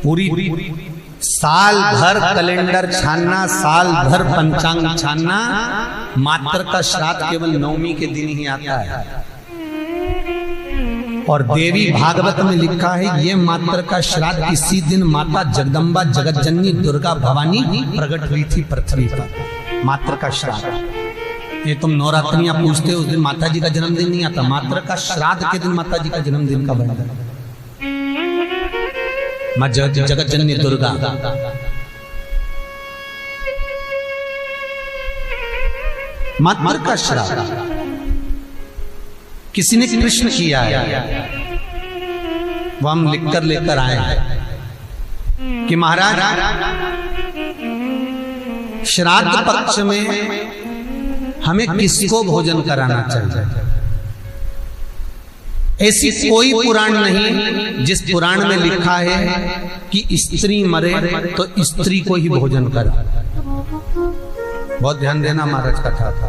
पूरी साल भर कैलेंडर छानना, साल भर पंचांग छानना, मात्र का श्राद्ध केवल नवमी के दिन ही आता है। और देवी भागवत में लिखा है ये मात्र का श्राद्ध इसी दिन माता जगदम्बा जगत जननी दुर्गा भवानी प्रकट हुई थी पृथ्वी पर। मात्र का श्राद्ध, ये तुम नवरात्रियां पूछते हो, उस दिन माता जी का जन्मदिन नहीं आता, मात्र का श्राद्ध के दिन माता जी का जन्मदिन का वर्णन। मां जगत जननी दुर्गा, मात्र का श्राद्ध किसी ने कृष्ण किया है, वो हम लिखकर लेकर आए हैं कि महाराज श्राद्ध पक्ष में हमें किसको भोजन कराना चाहिए। ऐसी कोई पुराण नहीं जिस पुराण में लिखा है कि स्त्री मरे तो स्त्री को ही भोजन करा। बहुत ध्यान देना, महाराज कथा था।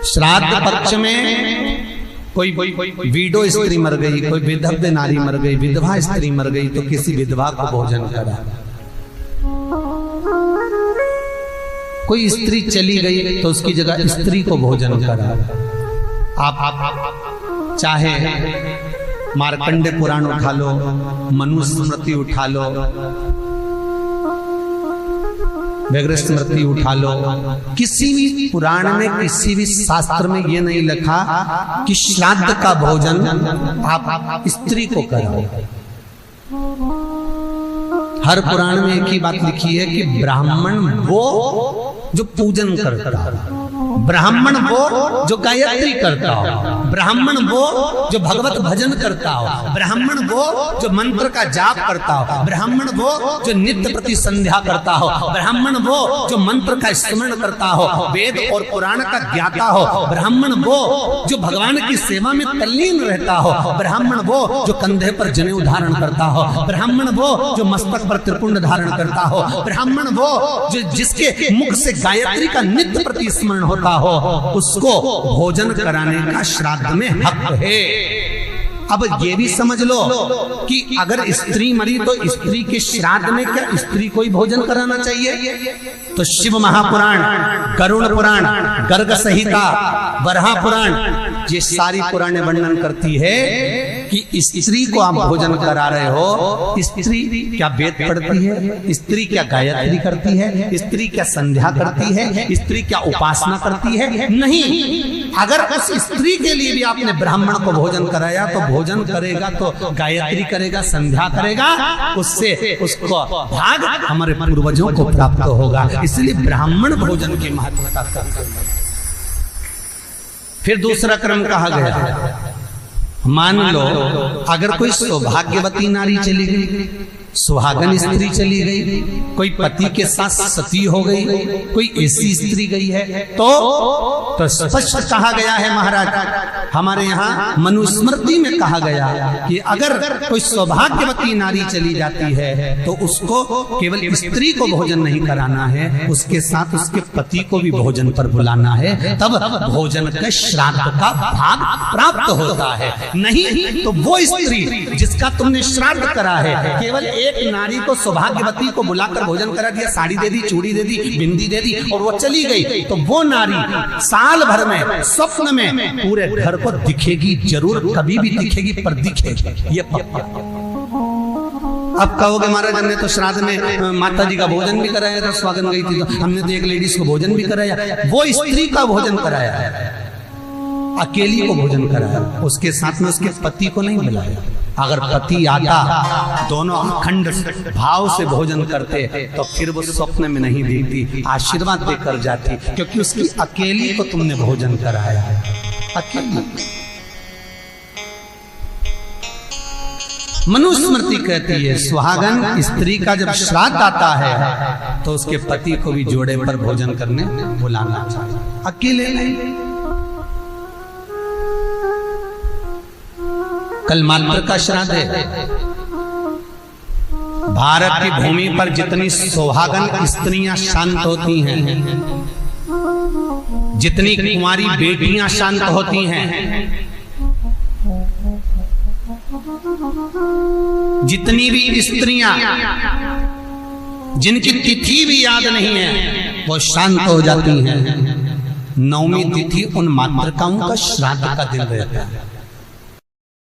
श्राद्ध पक्ष में कोई वीडो स्त्री मर गई, कोई विधव्य नारी मर गई, विधवा स्त्री मर गई तो किसी विधवा को भोजन करा। कोई स्त्री चली गई तो उसकी जगह स्त्री को भोजन करा। आप चाहे मार्कंडे पुराण उठा लो, मनुस्मृति उठा लो, व्याघ्र स्मृति उठा लो, किसी भी पुराण में किसी भी शास्त्र में ये नहीं लिखा कि श्राद्ध का भोजन आप स्त्री को कराओ। हर पुराण में एक ही बात लिखी है कि ब्राह्मण वो जो पूजन करता हो, ब्राह्मण वो जो गायत्री करता हो, ब्राह्मण वो जो भगवत भजन करता हो, ब्राह्मण वो जो मंत्र का जाप करता हो, ब्राह्मण वो जो नित्य प्रति संध्या करता हो, ब्राह्मण वो जो मंत्र का स्मरण करता हो, वेद और पुराण का ज्ञाता हो, ब्राह्मण वो जो भगवान की सेवा में तल्लीन रहता हो, ब्राह्मण वो जो कंधे पर जनेऊ धारण करता हो, ब्राह्मण वो जो मस्तक पर त्रिपुंड धारण करता हो, ब्राह्मण वो जो जिसके मुख से गायत्री का नित्य प्रति स्मरण होता हो, उसको भोजन कराने का श्राद्ध में हक है। अब ये भी समझ लो कि अगर स्त्री मरी तो स्त्री के श्राद्ध में क्या स्त्री को ही भोजन कराना चाहिए? तो शिव महापुराण, गरुड़ पुराण, गर्ग संहिता, वराह पुराण, ये सारी पुराणे वर्णन करती है कि स्त्री को आप भोजन करा रहे हो। स्त्री क्या वेद पढ़ती है? स्त्री क्या गायत्री करती है? स्त्री क्या संध्या करती है? स्त्री क्या उपासना करती है? नहीं। अगर उस स्त्री के लिए भी आपने ब्राह्मण को भोजन कराया तो भोजन करेगा तो गायत्री करेगा, संध्या करेगा, उससे उसको भाग हमारे पूर्वजों को प्राप्त होगा। इसलिए ब्राह्मण भोजन की महत्वता करते हैं। फिर दूसरा क्रम कहा गया, मान लो अगर कोई सौभाग्यवती नारी चली गई, सुहागन स्त्री चली गई, कोई पति के साथ सती हो गई, कोई ऐसी स्त्री गई है तो स्पष्ट कहा गया है महाराज, हमारे यहाँ मनुस्मृति में कहा गया कि अगर कोई सौभाग्यवती नारी चली जाती है तो उसको केवल स्त्री को भोजन नहीं कराना है, उसके साथ उसके पति को भी भोजन पर बुलाना है, तब भोजन के श्राद्ध का भाग प्राप्त होता है। नहीं तो वो स्त्री जिसका तुमने श्राद्ध करा है, केवल एक नारी को सौभाग्यवती को बुलाकर भोजन करा दिया, साड़ी दे दी, चूड़ी दे दी, बिंदी दे दी और वो चली गई, तो वो नारी साल भर में स्वप्न में पूरे घर को दिखेगी, जरूर कभी भी दिखेगी, पर दिखेगी ये पक्का। अब कहोगे महाराज हमने तो श्राद्ध में माता जी का भोजन भी कराया था, स्वागन गई थी तो हमने तो एक लेडीज को भोजन भी कराया। वो स्त्री का भोजन कराया, अकेली को भोजन कराया, उसके साथ में उसके पति को नहीं बुलाया। अगर पति आता, दोनों अखंड भाव से भोजन करते तो फिर वो स्वप्न में नहीं दिखती, आशीर्वाद देकर जाती, क्योंकि उसकी अकेली को तुमने भोजन कराया है, अकेली। मनुस्मृति कहती है सुहागन स्त्री का जब श्राद्ध आता है तो उसके पति को भी जोड़े पर भोजन करने बुलाना चाहिए, अकेले नहीं। कल मात्र का श्राद्ध है। भारत की भूमि पर जितनी सुहागन स्त्रियां शांत होती हैं, जितनी कुंवारी बेटियां शांत होती हैं, जितनी भी स्त्रियां जिनकी तिथि भी याद नहीं है वो शांत हो जाती हैं। नवमी तिथि उन मातृकाओं का श्राद्ध का दिन रहता है।